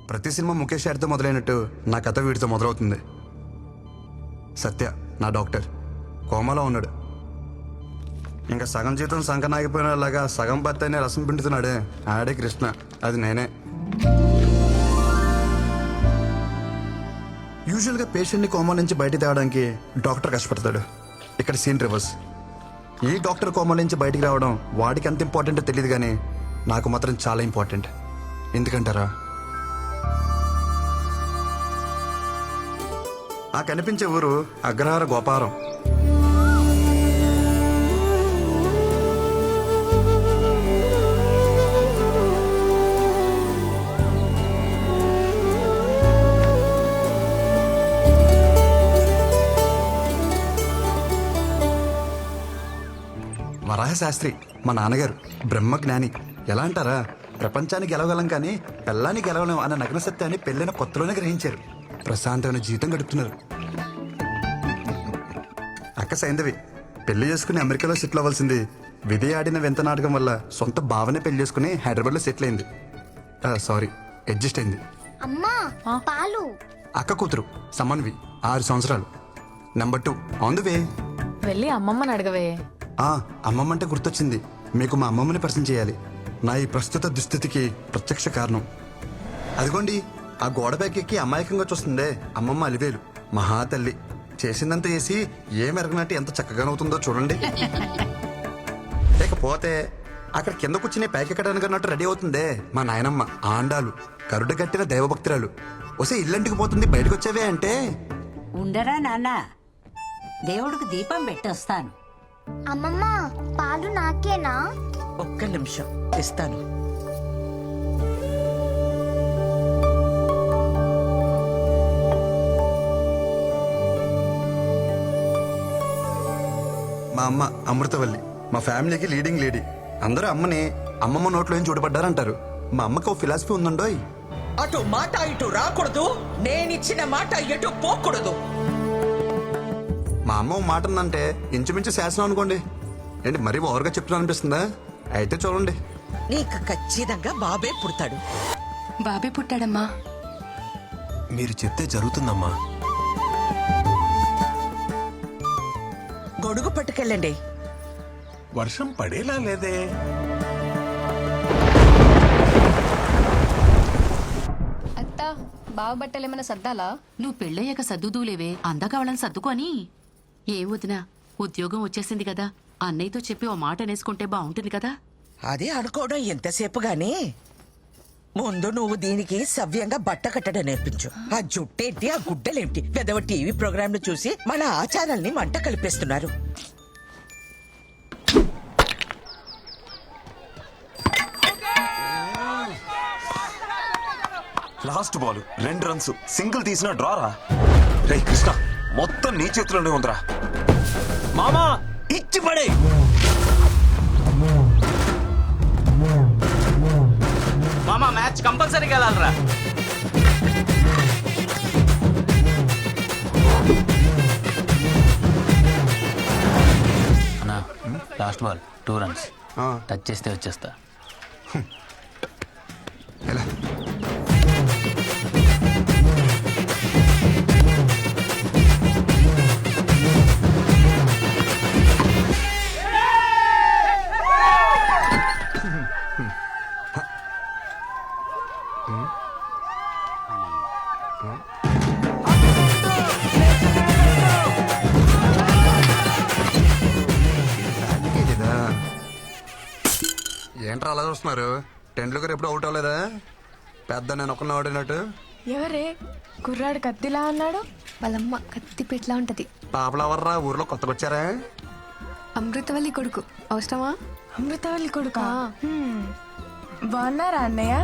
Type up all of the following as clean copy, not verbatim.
ప్రతి సినిమా ముఖేష్ గారితో మొదలైనట్టు నా కథ వీడితో మొదలవుతుంది. సత్య నా డాక్టర్ కోమాలో ఉన్నాడు. ఇంకా సగం జీతం సంకన ఆగిపోయినలాగా సగం భర్తనే రసం పిండుతున్నాడే ఆడే కృష్ణ, అది నేనే. యూజువల్గా పేషెంట్ని కోమా నుంచి బయట తేవడానికి డాక్టర్ కష్టపడతాడు. ఇక్కడ సీన్ రివర్స్. ఈ డాక్టర్ కోమా నుంచి బయటికి రావడం వాడికి ఎంత ఇంపార్టెంటో తెలియదు, కానీ నాకు మాత్రం చాలా ఇంపార్టెంట్. ఎందుకంటారా? ఆ కనిపించే ఊరు అగ్రహార గోపారం. వరాహశాస్త్రి మా నాన్నగారు బ్రహ్మజ్ఞాని. ఎలా అంటారా, ప్రపంచాన్ని గెలవగలం కానీ పెళ్ళాన్ని గెలవలేం అన్న నగ్న సత్యాన్ని పెళ్ళైన కొత్తలోనే గ్రహించారు. ప్రశాంతమైన జీవితం గడుపుతున్నారు. అక్క సైంధవి పెళ్లి చేసుకుని అమెరికాలో సెటిల్ అవ్వాల్సింది విధి ఆడిన వింత నాటకం వల్ల సొంత భావనే పెళ్లి చేసుకుని హైదరాబాద్లో సెటిల్ అయింది. సారీ, అడ్జస్ట్ అయింది. అమ్మా పాలు. అక్క కూతురు సమన్వి 6 సంవత్సరాలు. Number 2 on the way. వెళ్ళి అమ్మమ్మని అడగవే. అమ్మమ్మ అంటే గుర్తొచ్చింది, మీకు మా అమ్మమ్మని పరిచయం చేయాలి. నా ఈ ప్రస్తుత దుస్థితికి ప్రత్యక్ష కారణం. అదిగోండి ఆ గోడ ఎక్కి అమాయకంగా చూస్తుందే అమ్మమ్మ అలివేలు. మహాతల్లి చేసిందంత చేసి ఏమెరగనట్టు ఎంత చక్కగానవుతుందో చూడండి. లేకపోతే అక్కడ కింద కూర్చుని పైకెక్కడానికి అన్నట్టు రెడీ అవుతుందే మా నాయనమ్మ ఆండాలు, కరుడు కట్టిన దైవభక్తురాలు. వసే ఇల్లంటికి పోతుంది బయటకు వచ్చావే అంటే. ఉండరా నాన్న, దేవుడికి దీపం పెట్టొస్తాను. అమ్మమ్మ పాలు నాకేనా? ఒక్క నిమిషం ఇస్తాను. మా అమ్మ అమృతవల్లి మా ఫ్యామిలీకి లీడింగ్ లేడీ. అందరూ అమ్మని అమ్మమ్మ నోట్లో ఏం చూడబడ్డారంటారు. మా అమ్మకి ఓ ఫిలాసఫీ ఉందండోయ్. అటు మాట ఇటు రాకూడదు, నేనిచ్చిన మాట ఎటు పోకూడదు. మా అమ్మ ఓ మాట ఉందంటే ఇంచుమించు శాసనం అనుకోండి. ఏంటి మరీ ఓవర్గా చెప్తున్నా అనిపిస్తుందా? అయితే చూడండి. నీకు ఖచ్చితంగా బాబే పుడతాడు. బాబే పుట్టాడమ్మా. మీరు చెప్తే జరుగుతుందమ్మా. గొడుగు పట్టుకెళ్ళండి. వర్షం పడేలా లేదే. అత్త బావ బట్టలు ఏమైనా సర్దాలా? నువ్వు పెళ్ళయ్యాక సర్దుదూలేవే, అందాక వాళ్ళని సర్దుకొని. ఏ వదినా, ఉద్యోగం వచ్చేసింది కదా, అన్నయ్యతో చెప్పి ఓ మాట అనేసుకుంటే బాగుంటుంది కదా. అదే అనుకోవడం ఎంతసేపు గాని ముందు నువ్వు దీనికి సవ్యంగా బట్ట కట్టడం నేర్పించు. ఆ జుట్టేంటి, ఆ గుడ్డలేంటి, పెదవ టీవీ ప్రోగ్రాంలు చూసి మన ఆచారాల్ని మంట కలిపేస్తున్నారు. లాస్ట్ బాల్ 2 రన్స్, సింగిల్ తీసిన డ్రారా. రే కృష్ణ, మొత్తం నీ చేతిలోనే ఉందిరా. మామా ఇచ్చి పడే. మామా మ్యాచ్ కంపల్సరీగా వెళ్ళాలరా. అన్నా లాస్ట్ బాల్ 2 రన్స్, టచ్ చేస్తే వచ్చేస్తా. ఎలా ఏంట్రా అలా చూస్తున్నారు? టెండూల్కర్ ఎప్పుడు అవుట్ అవ్వలేదా? పెద్ద నేను ఒక్కరిని ఆడినట్టు. ఎవరే కుర్రాడు కత్తిలా అన్నాడు? వాళ్ళమ్మ కత్తి పెట్లా ఉంటది. పాపలవర్రా ఊర్లో కొత్తగా వచ్చారా? అమృతవల్లి కొడుకు. అవసరమా? అమృతవల్లి కొడుకా? బాగున్నారా అన్నయ్య?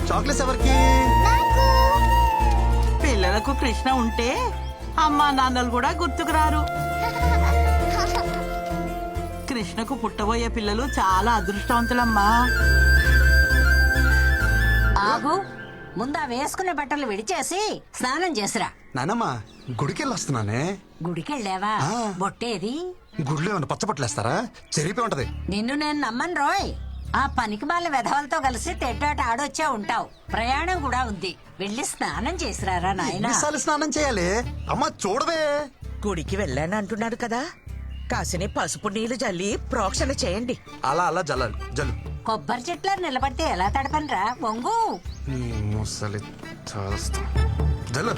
చాక్లెట్స్ ఎవరికి? పిల్లలకు కృష్ణ ఉంటే అమ్మా నాన్నలు కూడా గుర్తుకురారు. కృష్ణకు పుట్టబోయే పిల్లలు చాలా అదృష్టవంతులమ్మా. ఆగు, ముందా వేసుకునే బట్టలు విడిచేసి స్నానం చేసిరా. నానమ్మ గుడికి వెళ్ళి వస్తున్నానే. గుడికెళ్ళావా ఆ. బొట్టేది గుడిలో ఏమైనా పచ్చపట్లేస్తారా? చెరిపి ఉంటది. నిన్ను నేను నమ్మను రోయ్. ఆ పనికి మాల వెధవలతో కలిసి తెడ్డాట ఆడొచ్చే ఉంటావు. ప్రయాణం కూడా ఉంది. వెళ్ళి స్నానం చేసిరారా నాయనా. ఎన్నిసార్లు స్నానం చేయాలి? అమ్మ చూడవే. గుడికి వెళ్ళాను అంటున్నాడు కదా, కాసిని పసుపు నీళ్లు జల్లి ప్రోక్షణ చేయండి. అలా అలా జల్లాలి. జల్లు. కొబ్బరి చెట్ల నిలబడితే ఎలా తడపనరా వంగు. నీ ముసలి చేస్తా. జల్లు.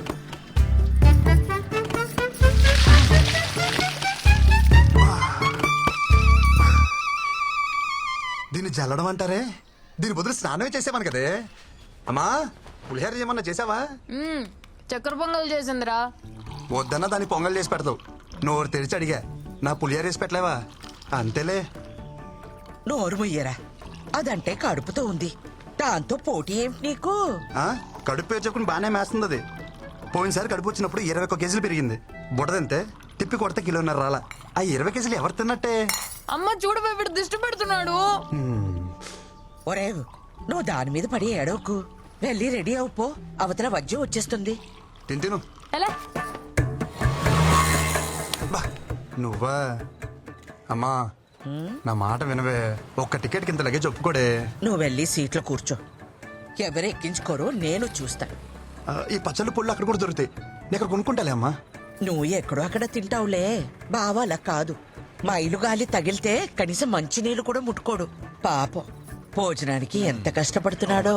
దీన్ని జల్లడం అంటారే? దీని బదులు స్నానమే చేసేవాను కదే. అమ్మా పులిహోర ఏమన్నా చేసావా? చక్కెర పొంగల్ చేసిందిరా. వద్దన్నా దాన్ని పొంగల్ చేసి పెడతావు. నోరు తెరిచి అడిగా, నా పులిహోర వేసి పెట్టలేవా? అంతేలే. నోరు ముయ్యరా, అదంటే కడుపుతో ఉంది, దాంతో పోటీ ఏమిటి నీకు? ఆ? కడుపు పేర్చుకుని బాగానే మేస్తుంది అది. పోయినసారి కడుపు వచ్చినప్పుడు 21 కేజీలు పెరిగింది. బుడదంతే తిప్పి కొడితే 1.5 కిలో రాలా. ఆ 20 కేజీలు ఎవరు తిన్నట్టే? అమ్మ చూడు వీడు దిష్టి పెడుతున్నాడు. ఒరే, నువ్వు దాని మీద పడి ఏడవకు. వెళ్ళి రెడీ అవుపో, అవతల వజ్యం వచ్చేస్తుంది. తిను. ఎలా బా నువ్వా? అమ్మా నా మాట వినవే. ఒక్క టికెట్ కింద లగేజ్ ఒప్పుకోడే. నువ్వు వెళ్ళి సీట్లో కూర్చో. ఎవరు ఎక్కించుకోరో నేను చూస్తాను. ఈ పచ్చళ్ళు పుళ్ళు అక్కడ కూడా దొరుకుతాయి. నేను ఇక్కడ కొనుక్కుంటాలే అమ్మా. నువ్వు ఎక్కడో అక్కడ తింటావులే, బావా అలా కాదు. మైలు గాలి తగిలితే కనీసం మంచినీళ్ళు కూడా ముట్టుకోడు. పాపం భోజనానికి ఎంత కష్టపడుతున్నాడో.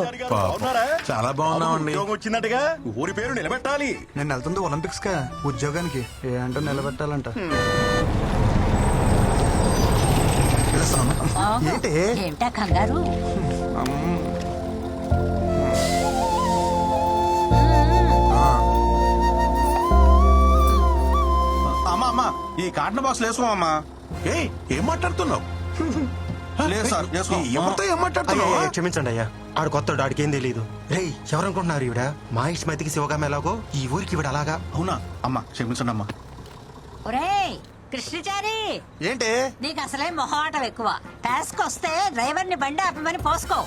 చాలా బాగున్నామండి. వచ్చిందటగా ఊరి పేరు నిలబెట్టాలి. నేను వెళ్తుంది ఒలింపిక్స్ కా ఉద్యోగానికి. ఏ అంటే నిలబెట్టాలంట. పిలుస్తాను. ఏంటి? ఏమిటా కంగారు? అమ్మా అమ్మా ఈ కాటన్ బాక్స్ వేసుకోమమ్మా. ఏయ్ ఏం మాట్లాడుతున్నావు? లేదు సార్ వేసుకో. ఎవరితో ఏం మాట్లాడుతున్నావు? క్షమించండి అయ్యా, ఆడు కొత్తడు, ఆడికి ఏం తెలీదు. రేయ్ ఎవరనుకుంటున్నారు ఈవిడ? మా ఇష్టమైతికి శివగామ ఎలాగో ఈ ఊరికి ఈవిడ అలాగా. అవునా అమ్మా, క్షమించండి అమ్మా. ఒరేయ్ కృష్ణచారి, ఏంటి? నీకు అసలే మొహమాటం ఎక్కువ. టాస్క్ వస్తే డ్రైవర్ని బండి ఆపమని పోసుకో.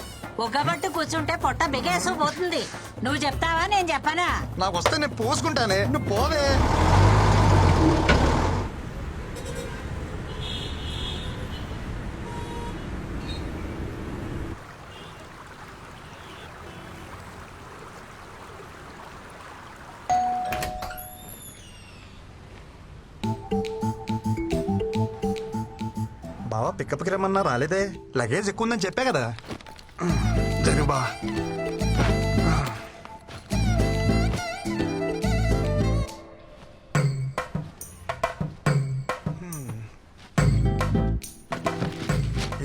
ఉగ్గబట్టు కూర్చుంటే పొట్ట బిగేసు పోతుంది. నువ్వు చెప్తావా నేను చెప్పనా? నాకు వస్తే నేను పోసుకుంటానే. నువ్వు పోవే. బావా పికప్కి రమ్మన్నా రాలేదే. లగేజ్ ఎక్కువ ఉందని చెప్పా కదా. జరుగు బా.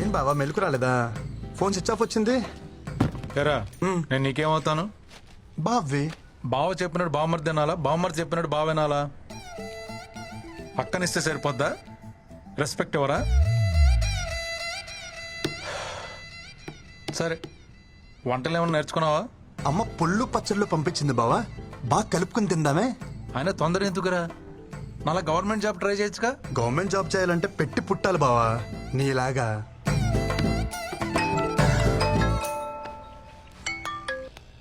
ఏం బావా మెలకు రాలేదా? ఫోన్ స్విచ్ ఆఫ్ వచ్చింది. ఎరా నేను నీకేమవుతాను? బావి బావ చెప్పినట్టు బావమర్ తినాలా, బావమర్ చెప్పినట్టు బావ వినాలా? పక్కనిస్తే సరిపోద్దా? రెస్పెక్ట్ ఎవరా? సరే, వంటలు ఏమైనా నేర్చుకున్నావా? అమ్మ పుల్లు పచ్చళ్ళు పంపించింది బావా, బాగా కలుపుకుని తిందామే. ఆయన తొందర ఎందుకురా? మళ్ళా గవర్నమెంట్ జాబ్ ట్రై చేయొచ్చుగా. గవర్నమెంట్ జాబ్ చేయాలంటే పెట్టి పుట్టాలి బావా నీలాగా.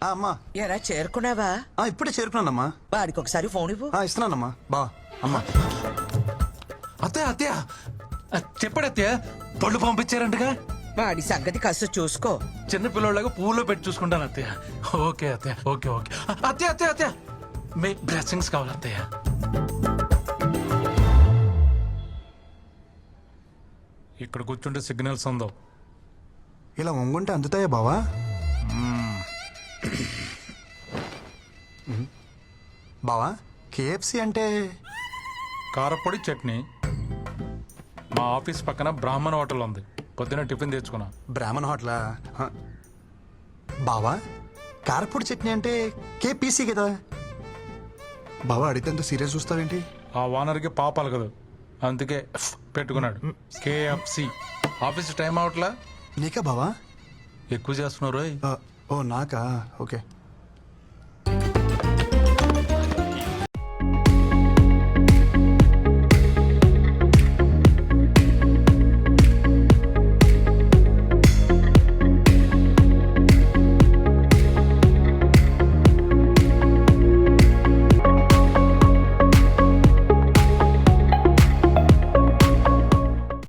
అమ్మా ఎరా చేరుకున్నావా? ఇప్పుడే చేరుకున్నానమ్మా. వాడికి ఒకసారి ఫోన్ ఇవ్వు. ఇస్తున్నానమ్మా. బా అమ్మా. అత్తయ్య అత్తయ్య చెప్పాడు అత్తయ్య, పళ్ళు పంపించారంటగా. వాడి సంగతి కాస్త చూసుకో. చిన్న పిల్లలాగా పువ్వులో పెట్టి చూసుకుంటాను అత్తయ్య. ఓకే అత్తయ్య, ఓకే ఓకే. అత్తయ్య అత్తయ్య అత్తయ్య మీ బ్లెస్సింగ్స్ కావాలి అత్తయ్య. ఇక్కడ కూర్చుంటే సిగ్నల్స్ ఉందో. ఇలా వంగుంటే అందుతాయా బావా? బావా కేఎఫ్సి అంటే? కారపొడి చట్నీ. మా ఆఫీస్ పక్కన బ్రాహ్మణ హోటల్ ఉంది, పొద్దున టిఫిన్ తెచ్చుకున్నా. బ్రాహ్మణ హోటలా? బావా కారపొడి చట్నీ అంటే కేపీసీ కదా బావా. అడిగితే అంత సీరియస్ చూస్తావేంటి? ఆ ఓనర్కి పాపాలు కదా, అందుకే పెట్టుకున్నాడు కేఎఫ్సి. Office time అవట్లా? నీకా బావా? ఎక్కువ చేస్తున్నారు. ఓ నాకా? ఓకే.